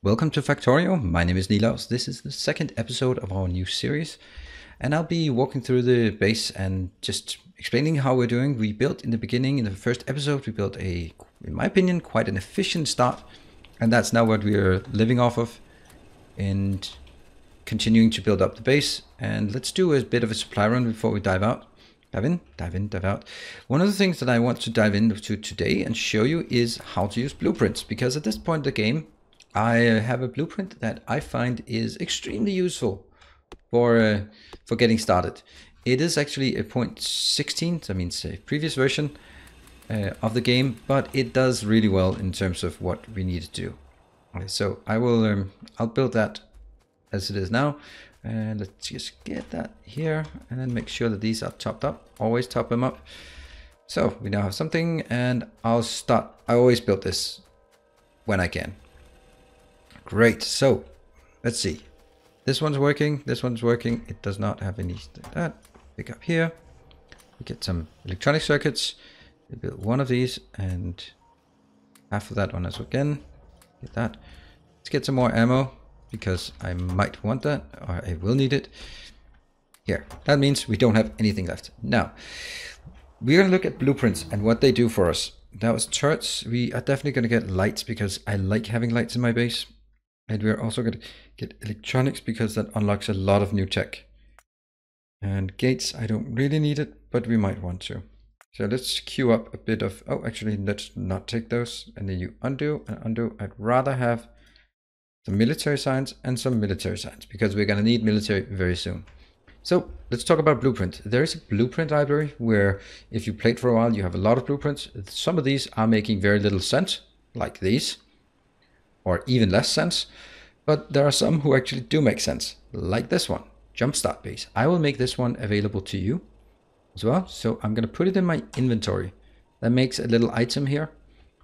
Welcome to Factorio. My name is Nilaus. This is the second episode of our new series, and I'll be walking through the base and just explaining how we're doing. We built in the beginning, in the first episode, we built in my opinion, quite an efficient start, and that's now what we're living off of and continuing to build up the base. And let's do a bit of a supply run before we dive out. Dive in, dive out. One of the things that I want to dive into today and show you is how to use blueprints, because at this point in the game, I have a blueprint that I find is extremely useful for getting started. It is actually a 0.16, that means a previous version of the game, but it does really well in terms of what we need to do. Okay, so I'll build that as it is now. And let's just get that here and then make sure that these are topped up. Always top them up. So we now have something, and I'll start. I always build this when I can. Great. So let's see. This one's working. This one's working. It does not have any that. Pick up here. We get some electronic circuits. We build one of these and half of that one as well. Again. Get that. Let's get some more ammo, because I might want that, or I will need it. Here, that means we don't have anything left. Now, we're going to look at blueprints and what they do for us. That was turrets. We are definitely going to get lights, because I like having lights in my base. And we're also going to get electronics, because that unlocks a lot of new tech. And gates, I don't really need it, but we might want to. So let's queue up a bit of, oh, actually, let's not take those. And then you undo and undo. I'd rather have some military science and some military science, because we're going to need military very soon. So let's talk about blueprint. There is a blueprint library where if you played for a while, you have a lot of blueprints. Some of these are making very little sense, like these, or even less sense. But there are some who actually do make sense, like this one, Jumpstart Base. I will make this one available to you as well. So I'm going to put it in my inventory. That makes a little item here.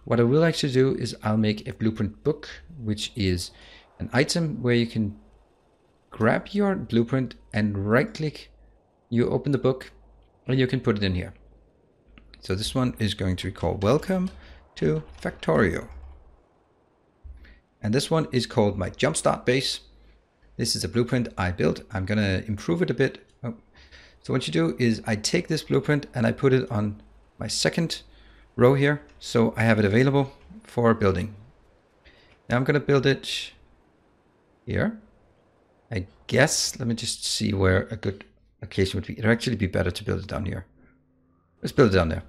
What I will actually do is I'll make a blueprint book, which is an item where you can grab your blueprint and right click, you open the book, and you can put it in here. So this one is going to be called Welcome to Factorio. And this one is called my Jumpstart Base. This is a blueprint I built. I'm going to improve it a bit. Oh. So what you do is I take this blueprint and I put it on my second row here, so I have it available for building. Now I'm going to build it here. I guess, let me just see where a good location would be. It'd actually be better to build it down here. Let's build it down there.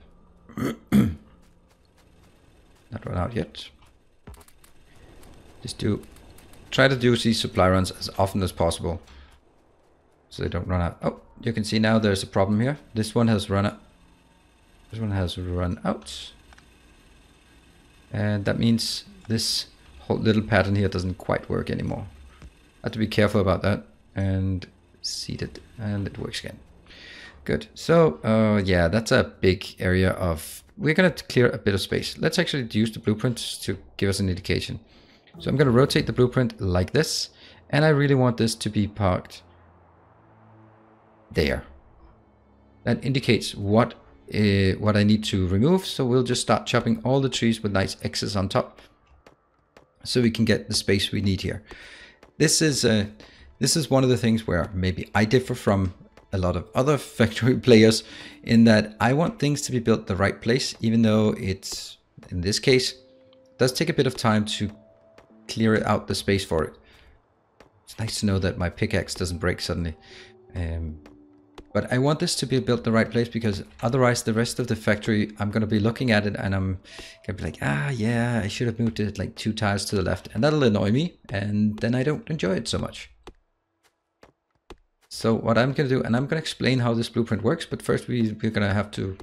Not run out yet. Just try to do these supply runs as often as possible, so they don't run out. Oh, you can see now there's a problem here. This one has run out. This one has run out. And that means this whole little pattern here doesn't quite work anymore. I have to be careful about that. And seed it, and it works again. Good. So yeah, that's a big area of, we're going to clear a bit of space. Let's actually use the blueprints to give us an indication. So I'm going to rotate the blueprint like this, and I really want this to be parked there. That indicates what I need to remove. So we'll just start chopping all the trees with nice X's on top, so we can get the space we need here. This is one of the things where maybe I differ from a lot of other factory players, in that I want things to be built the right place, even though it's, in this case, does take a bit of time to clear out the space for it. It's nice to know that my pickaxe doesn't break suddenly. But I want this to be built the right place, because otherwise the rest of the factory, I'm going to be looking at it and I'm going to be like, ah, yeah, I should have moved it like 2 tiles to the left. And that'll annoy me, and then I don't enjoy it so much. So what I'm going to do, and I'm going to explain how this blueprint works, but first we're going to have to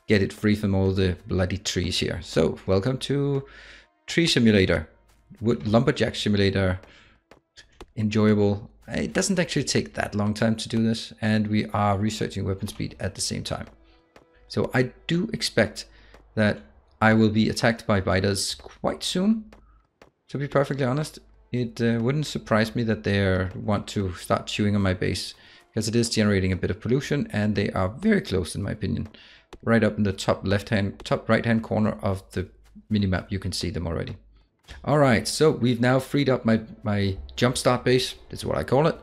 get it free from all the bloody trees here. So welcome to Tree Simulator. Wood Lumberjack Simulator. Enjoyable. It doesn't actually take that long time to do this, and we are researching weapon speed at the same time. So I do expect that I will be attacked by biters quite soon. To be perfectly honest, it wouldn't surprise me that they want to start chewing on my base, because it is generating a bit of pollution, and they are very close, in my opinion. Right up in the top right hand corner of the minimap, you can see them already. All right, so we've now freed up my jumpstart base. That's what I call it.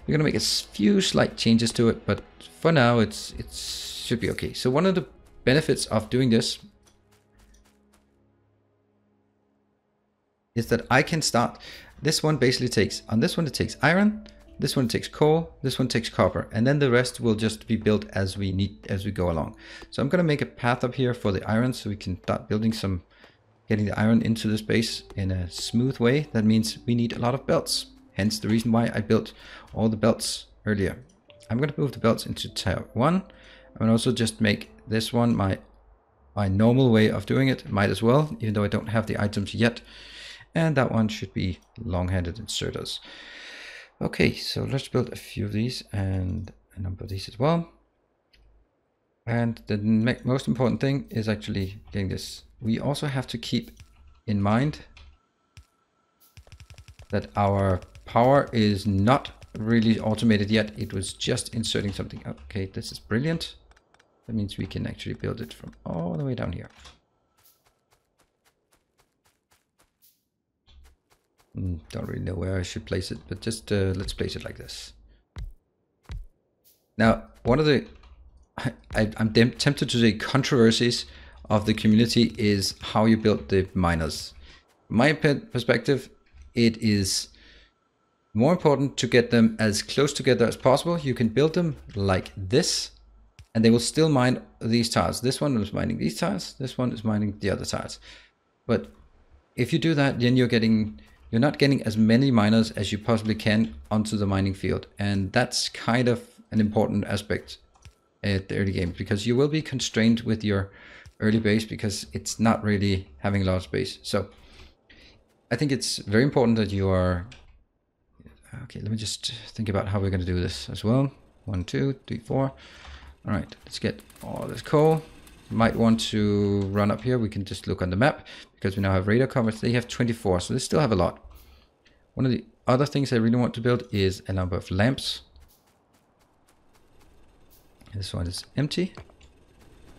We're gonna make a few slight changes to it, but for now it should be okay. So one of the benefits of doing this is that I can start. This one basically takes, on this one it takes iron, this one takes coal, this one takes copper, and then the rest will just be built as we need, as we go along. So I'm gonna make a path up here for the iron so we can start building some, getting the iron into this base in a smooth way. That means we need a lot of belts. Hence the reason why I built all the belts earlier. I'm going to move the belts into tier 1. I'm going to also just make this one my normal way of doing it. Might as well, even though I don't have the items yet. And that one should be long-handed inserters. Okay, so let's build a few of these and a number of these as well. And the most important thing is actually getting this. We also have to keep in mind that our power is not really automated yet. It was just inserting something. Okay, this is brilliant. That means we can actually build it from all the way down here. Don't really know where I should place it, but just let's place it like this. Now, one of the I'm tempted to say controversies of the community is how you build the miners. From my perspective, it is more important to get them as close together as possible. You can build them like this, and they will still mine these tiles. This one is mining these tiles, this one is mining the other tiles. But if you do that, then you're not getting as many miners as you possibly can onto the mining field. And that's kind of an important aspect at the early game, because you will be constrained with your early base because it's not really having a lot of space. So I think it's very important that you are, okay, let me just think about how we're going to do this as well. 1, 2, 3, 4. All right, let's get all this coal. You might want to run up here. We can just look on the map because we now have radar coverage. They have 24, so they still have a lot. One of the other things I really want to build is a number of lamps. This one is empty.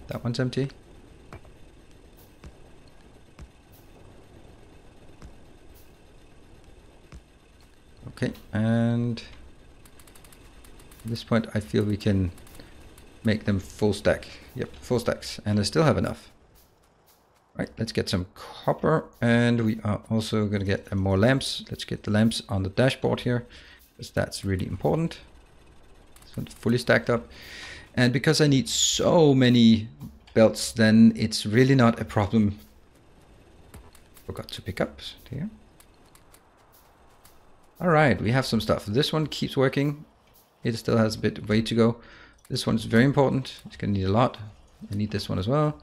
That one's empty. Okay, and at this point I feel we can make them full stack. Yep, full stacks, and I still have enough. Right, let's get some copper, and we are also going to get more lamps. Let's get the lamps on the dashboard here, because that's really important. This one's fully stacked up. And because I need so many belts, then it's really not a problem. Forgot to pick up here. All right, we have some stuff. This one keeps working. It still has a bit of way to go. This one's very important. It's going to need a lot. I need this one as well.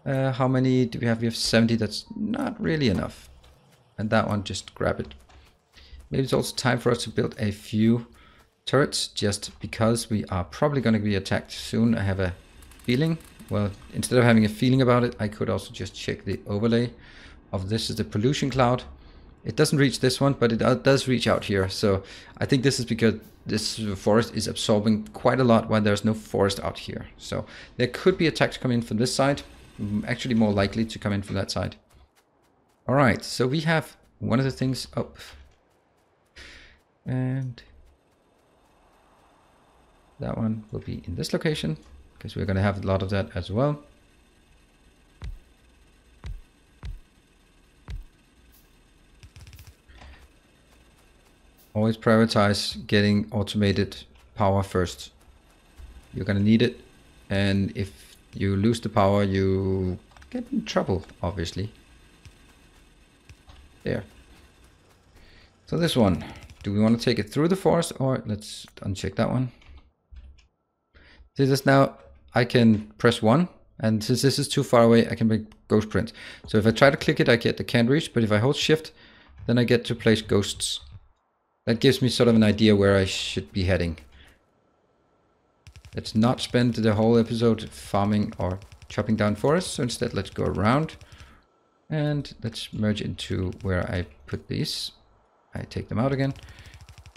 How many do we have? We have 70. That's not really enough. And that one, just grab it. Maybe it's also time for us to build a few turrets, just because we are probably going to be attacked soon. I have a feeling. Well, instead of having a feeling about it, I could also just check the overlay of this is the pollution cloud. It doesn't reach this one, but it does reach out here. So I think this is because this forest is absorbing quite a lot while there's no forest out here. So there could be attacks coming in from this side. Actually more likely to come in from that side. All right, so we have one of the things up. And that one will be in this location, because we're going to have a lot of that as well. Always prioritize getting automated power first. You're going to need it. And if you lose the power, you get in trouble, obviously. There. So this one, do we want to take it through the forest, or let's uncheck that one. See this now, I can press 1, and since this is too far away, I can make ghost print. So if I try to click it, I get the can't reach, but if I hold shift, then I get to place ghosts. That gives me sort of an idea where I should be heading. Let's not spend the whole episode farming or chopping down forests, so instead let's go around and let's merge into where I put these. I take them out again.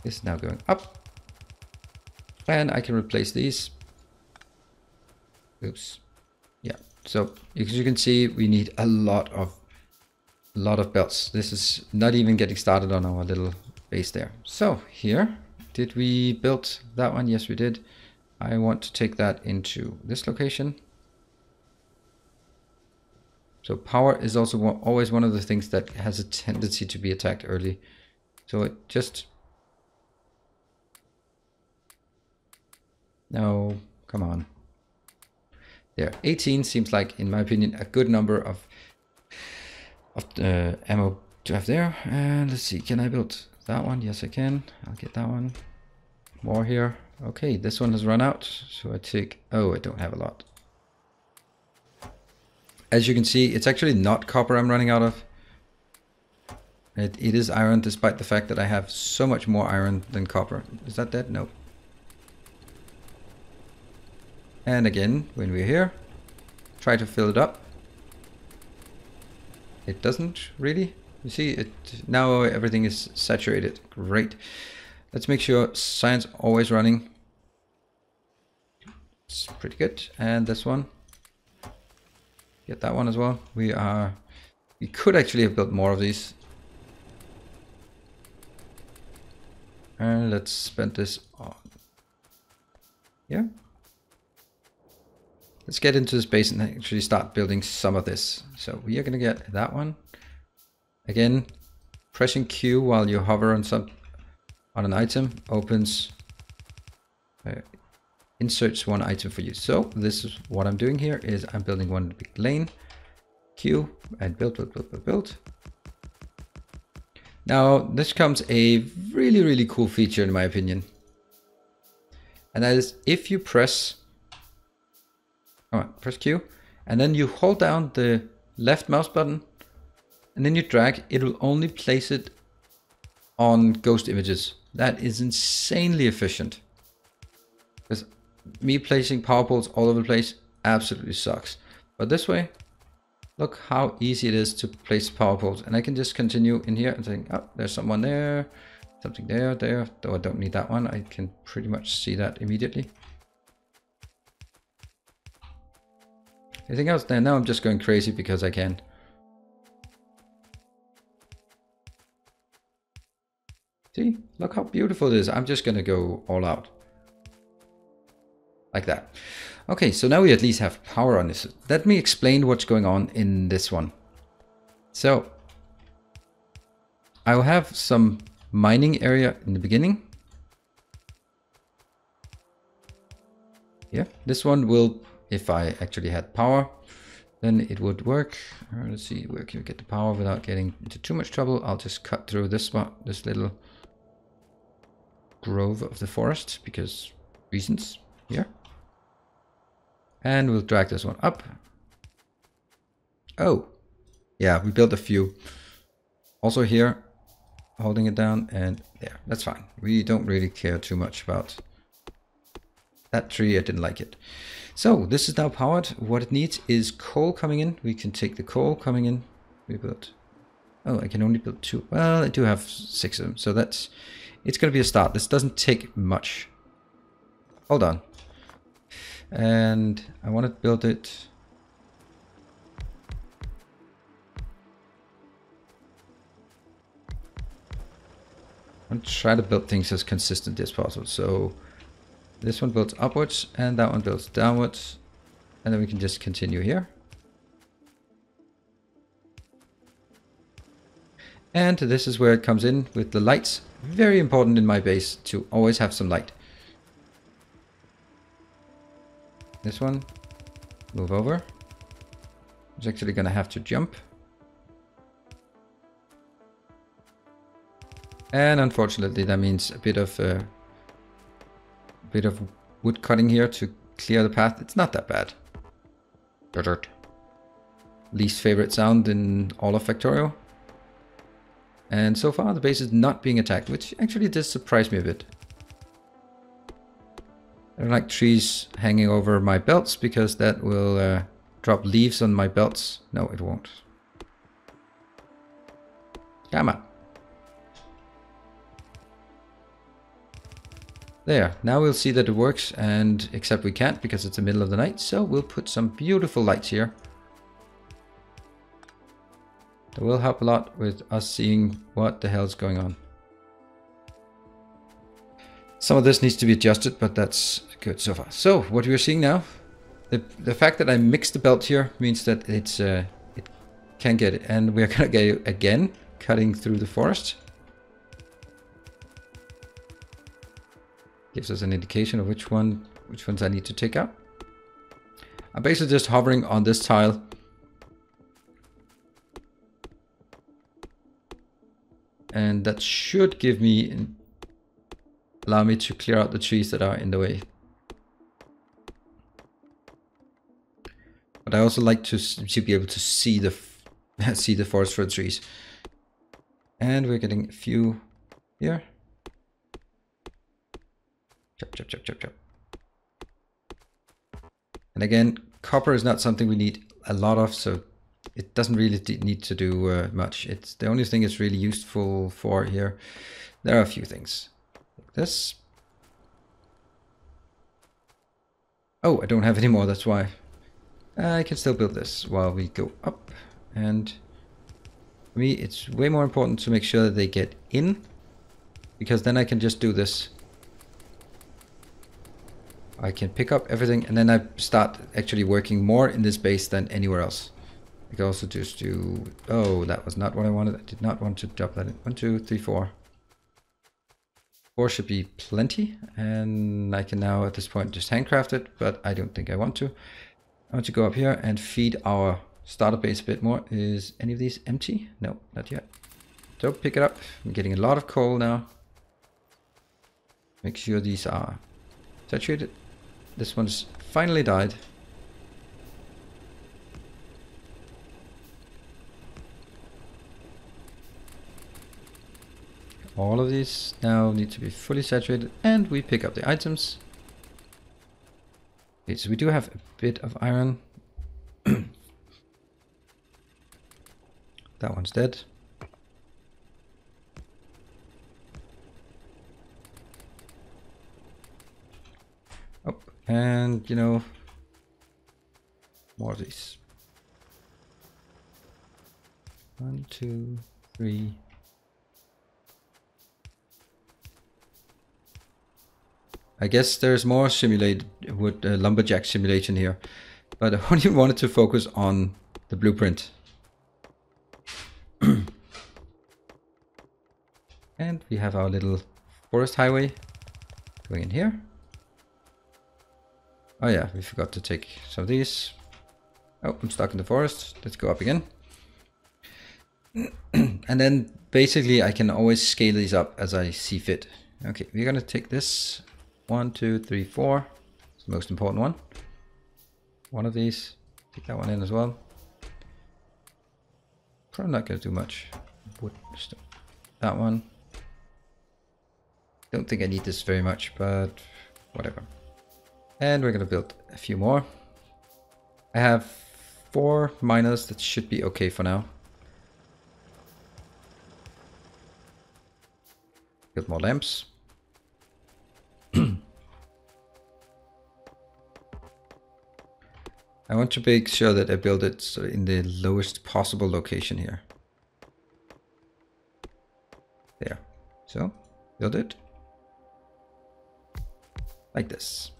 This is now going up, and I can replace these. Oops. Yeah, so as you can see, we need a lot of A lot of belts. This is not even getting started on our little base there. So here, did we build that one? Yes, we did. I want to take that into this location. So power is also always one of the things that has a tendency to be attacked early. So it just... No, come on. There, 18 seems like, in my opinion, a good number of ammo to have there. And let's see, can I build that one? Yes, I can. I'll get that one. More here. Okay, this one has run out. So I take... Oh, I don't have a lot. As you can see, it's actually not copper I'm running out of. It is iron, despite the fact that I have so much more iron than copper. Is that dead? No. And again, when we're here, try to fill it up. It doesn't really. You see, it now everything is saturated. Great. Let's make sure science always running. It's pretty good. And this one. Get that one as well. We could actually have built more of these. And let's spend this on. Yeah. Let's get into the space and actually start building some of this. So we are going to get that one. Again, pressing Q while you hover on an item opens, inserts one item for you. So this is what I'm doing here is I'm building one big lane, Q, and build. Now this comes a really cool feature in my opinion. And that is if you press Q, and then you hold down the left mouse button, and then you drag, it will only place it on ghost images. That is insanely efficient. Because me placing power poles all over the place absolutely sucks. But this way, look how easy it is to place power poles. And I can just continue in here and saying, oh, there's someone there, something there, though I don't need that one. I can pretty much see that immediately. Anything else there? Now I'm just going crazy because I can. See, look how beautiful it is. I'm just going to go all out. Like that. Okay, so now we at least have power on this. Let me explain what's going on in this one. So, I will have some mining area in the beginning. Yeah, this one will, if I actually had power, then it would work. Let's see, where can we get the power without getting into too much trouble? I'll just cut through this spot, this little grove of the forest, because reasons here. And we'll drag this one up. Oh, yeah, we built a few. Also here, holding it down, and there, that's fine. We don't really care too much about that tree. I didn't like it. So this is now powered. What it needs is coal coming in. We can take the coal coming in. We built, oh, I can only build 2. Well, I do have 6 of them, so that's, it's going to be a start. This doesn't take much. Hold on. And I want to build it. I'm going to try to build things as consistently as possible. So this one builds upwards and that one builds downwards. And then we can just continue here. And this is where it comes in with the lights. Very important in my base to always have some light. This one, move over. It's actually going to have to jump. And unfortunately, that means a bit of wood cutting here to clear the path. It's not that bad. Dirt. Least favorite sound in all of Factorio. And so far, the base is not being attacked, which actually does surprise me a bit. I don't like trees hanging over my belts because that will drop leaves on my belts. No, it won't. Come on. There, now we'll see that it works, and except we can't because it's the middle of the night, so we'll put some beautiful lights here. That will help a lot with us seeing what the hell's going on. Some of this needs to be adjusted, but that's good so far. So what we're seeing now, the fact that I mixed the belt here means that it can get it. And we're gonna go again, cutting through the forest. Gives us an indication of which ones I need to take out. I'm basically just hovering on this tile. And that should allow me to clear out the trees that are in the way. But I also like to be able to see the forest for the trees. And we're getting a few here. Chop, chop, chop, chop, chop. And again, copper is not something we need a lot of, so it doesn't really need to do much. It's the only thing it's really useful for here. There are a few things. Like this. Oh, I don't have any more, that's why. I can still build this while we go up. And for me, it's way more important to make sure that they get in, because then I can just do this. I can pick up everything, and then I start actually working more in this base than anywhere else. I can also just do... Oh, that was not what I wanted. I did not want to drop that in. 1, 2, 3, 4. 4 should be plenty, and I can now at this point just handcraft it, but I don't think I want to. I want to go up here and feed our starter base a bit more. Is any of these empty? No, not yet. So pick it up. I'm getting a lot of coal now. Make sure these are saturated. This one's finally died. All of these now need to be fully saturated, and we pick up the items. Okay, so we do have a bit of iron. That one's dead. Oh, and you know, more of these. 1, 2, 3. I guess there's more lumberjack simulation here, but I only wanted to focus on the blueprint. And we have our little forest highway going in here. Oh yeah, we forgot to take some of these. Oh, I'm stuck in the forest. Let's go up again. And then basically I can always scale these up as I see fit. Okay, we're gonna take this. 1, 2, 3, 4. It's the most important one. One of these. Take that one in as well. Probably not gonna do much. Wood, that one. Don't think I need this very much, but whatever. And we're gonna build a few more. I have 4 miners that should be okay for now. Build more lamps. I want to make sure that I build it in the lowest possible location here. There. So, build it. Like this.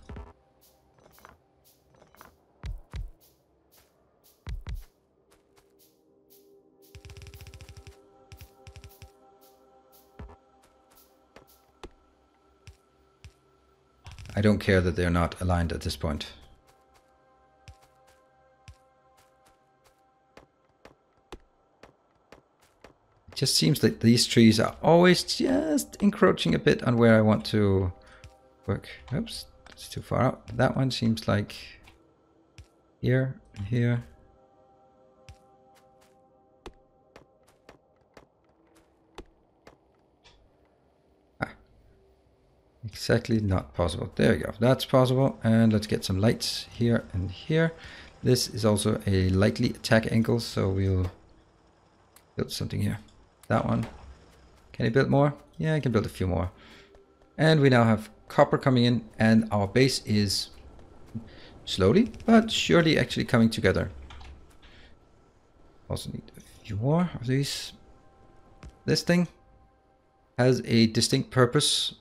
I don't care that they're not aligned at this point. It just seems that these trees are always just encroaching a bit on where I want to work. Oops, that's too far out. That one seems like here and here. Exactly not possible. There we go. That's possible. And let's get some lights here and here. This is also a likely attack angle, so we'll build something here. That one. Can I build more? Yeah, I can build a few more. And we now have copper coming in, and our base is slowly but surely actually coming together. Also need a few more of these. This thing has a distinct purpose,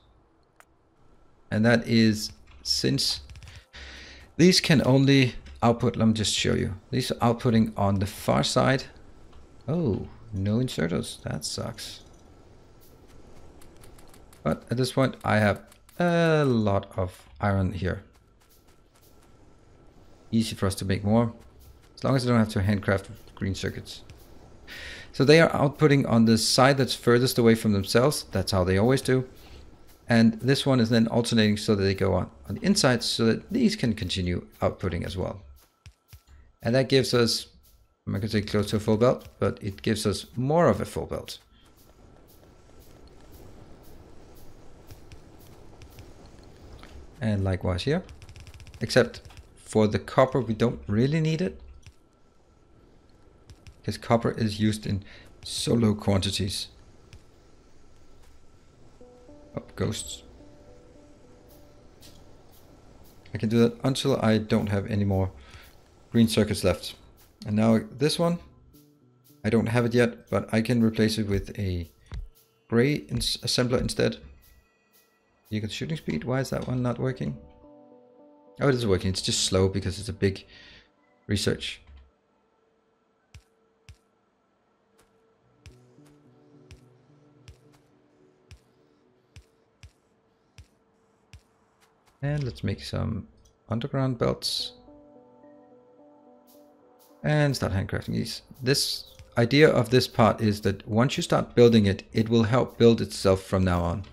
and that is, since these can only output, let me just show you. These are outputting on the far side. Oh, no inserters. That sucks. But at this point, I have a lot of iron here. Easy for us to make more, as long as I don't have to handcraft green circuits. So they are outputting on the side that's furthest away from themselves. That's how they always do. And this one is then alternating so that they go on the inside so that these can continue outputting as well. And that gives us, I'm not going to say close to a full belt, but it gives us more of a full belt. And likewise here, except for the copper, we don't really need it, because copper is used in so low quantities. Oh, ghosts. I can do that until I don't have any more green circuits left. And now this one, I don't have it yet, but I can replace it with a gray assembler instead. You got shooting speed. Why is that one not working? Oh, it is working. It's just slow because it's a big research. And let's make some underground belts. And start handcrafting these. This idea of this part is that once you start building it, it will help build itself from now on.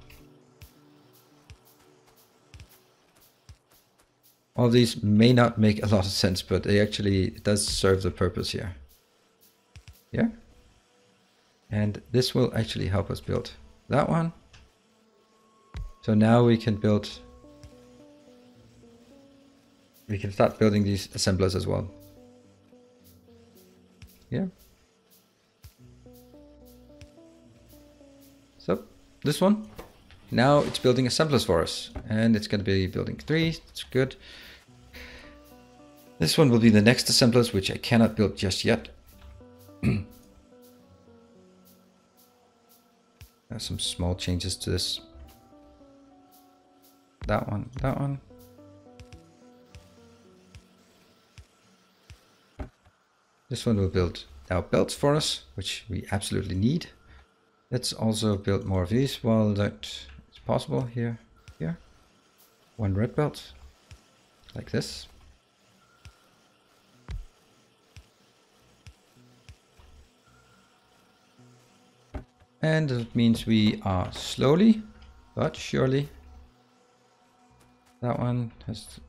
All these may not make a lot of sense, but they actually, it does serve the purpose here. Yeah. And this will actually help us build that one. So now we can build, we can start building these assemblers as well. Yeah. So this one, now it's building assemblers for us, and it's going to be building 3. It's good. This one will be the next assemblers, which I cannot build just yet. There's some small changes to this. That one, that one. This one will build now belts for us, which we absolutely need. Let's also build more of these while that is possible here. Here. One red belt, like this. And that means we are slowly but surely. That one has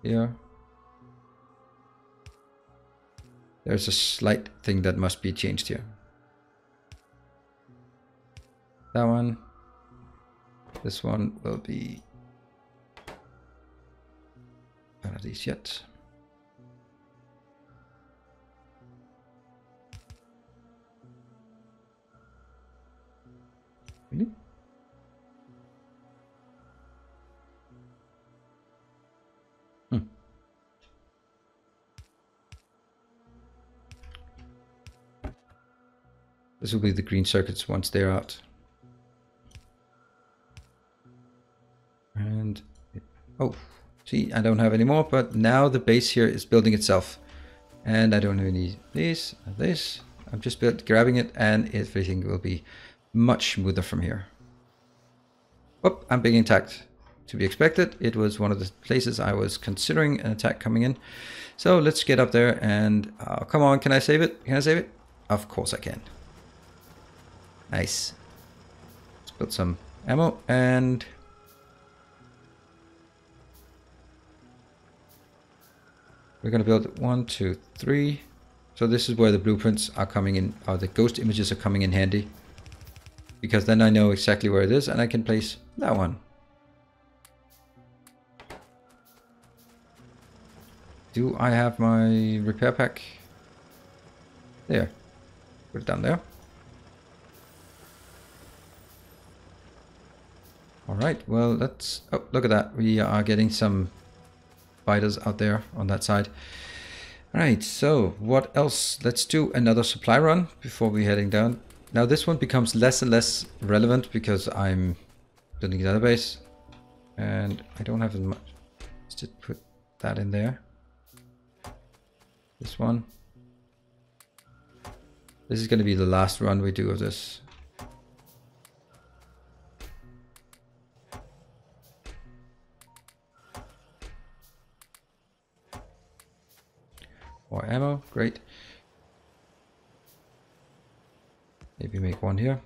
here. There's a slight thing that must be changed here. That one. This one will be none of these yet. Really? This will be the green circuits once they're out. And oh, see, I don't have any more, but now the base here is building itself. And I don't need this, this. I'm just grabbing it, and everything will be much smoother from here. Oh, I'm being attacked. To be expected. It was one of the places I was considering an attack coming in. So let's get up there and come on, can I save it? Can I save it? Of course I can. Nice. Let's build some ammo, and we're gonna build 1, 2, 3. So this is where the blueprints are coming in, or the ghost images are coming in handy, because then I know exactly where it is and I can place that one. Do I have my repair pack? There. Put it down there. Alright, well, let's... Oh, look at that. We are getting some fighters out there on that side. Right, so what else? Let's do another supply run before we're heading down. Now this one becomes less and less relevant because I'm building a database and I don't have as much. Let's just put that in there. This one. This is going to be the last run we do of this. More ammo, great. Maybe make one here.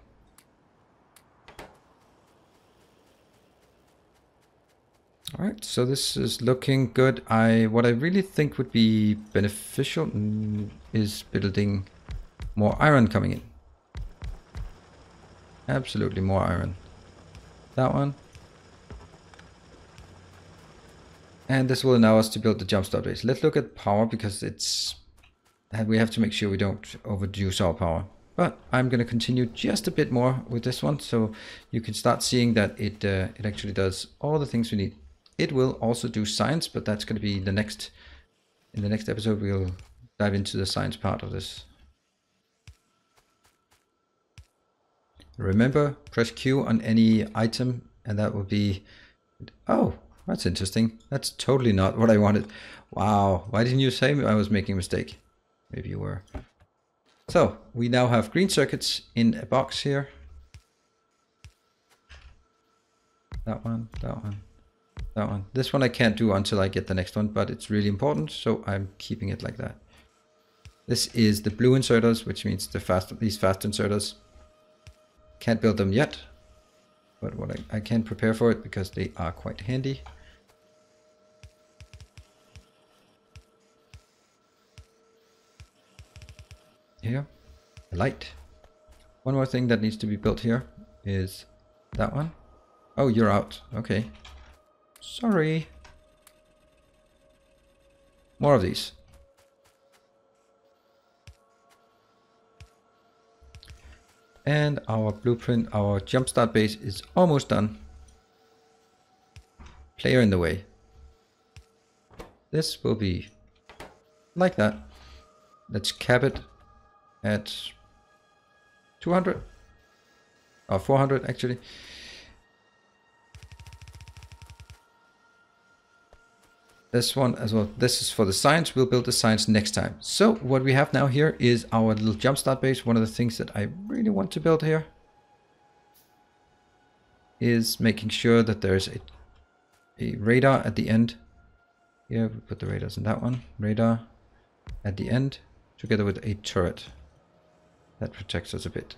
All right, so this is looking good. What I really think would be beneficial is building more iron coming in. Absolutely more iron. That one. And this will allow us to build the jumpstart base. Let's look at power because we have to make sure we don't overuse our power. But I'm going to continue just a bit more with this one so you can start seeing that it actually does all the things we need. It will also do science, but that's going to be in the next episode. We'll dive into the science part of this. Remember, press Q on any item and that will be... Oh, that's interesting. That's totally not what I wanted. Wow, why didn't you say I was making a mistake? Maybe you were. So, we now have green circuits in a box here. That one, that one, that one. This one I can't do until I get the next one, but it's really important, so I'm keeping it like that. This is the blue inserters, which means these fast inserters. Can't build them yet, but I can prepare for it because they are quite handy. Here, light. One more thing that needs to be built here is that one. Oh, you're out. Okay. Sorry. More of these. And our blueprint, our jumpstart base is almost done. Player in the way. This will be like that. Let's cap it at 200 or 400 actually. This one as well. This is for the science. We'll build the science next time. So what we have now here is our little jumpstart base. One of the things that I really want to build here is making sure that there's a radar at the end. Here we put the radars in that one. Radar at the end together with a turret. That protects us a bit.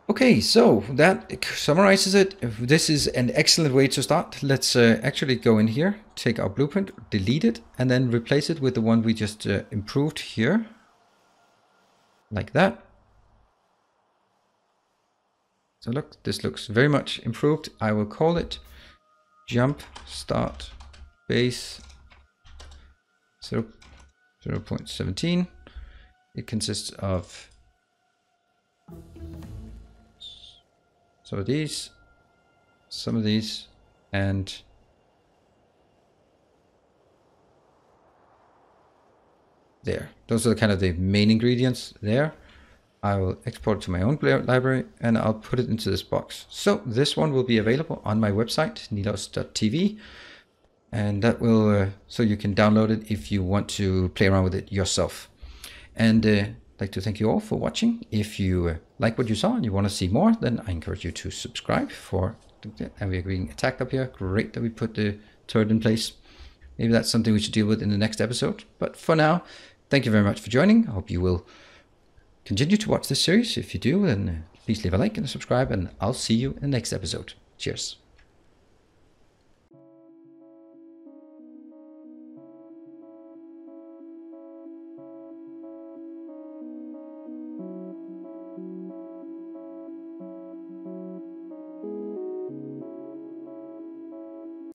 Okay, so that summarizes it. This is an excellent way to start. Let's actually go in here, take our blueprint, delete it, and then replace it with the one we just improved here. Like that. So look, this looks very much improved. I will call it jump start base 0.17. It consists of some of these, and there. Those are kind of the main ingredients there. I will export it to my own library and I'll put it into this box. So this one will be available on my website, nilos.tv, and that will, so you can download it if you want to play around with it yourself. And I'd like to thank you all for watching. If you like what you saw and you want to see more, then I encourage you to subscribe and we're being attacked up here. Great that we put the turret in place. Maybe that's something we should deal with in the next episode. But for now, thank you very much for joining. I hope you will continue to watch this series. If you do, then please leave a like and a subscribe, and I'll see you in the next episode. Cheers.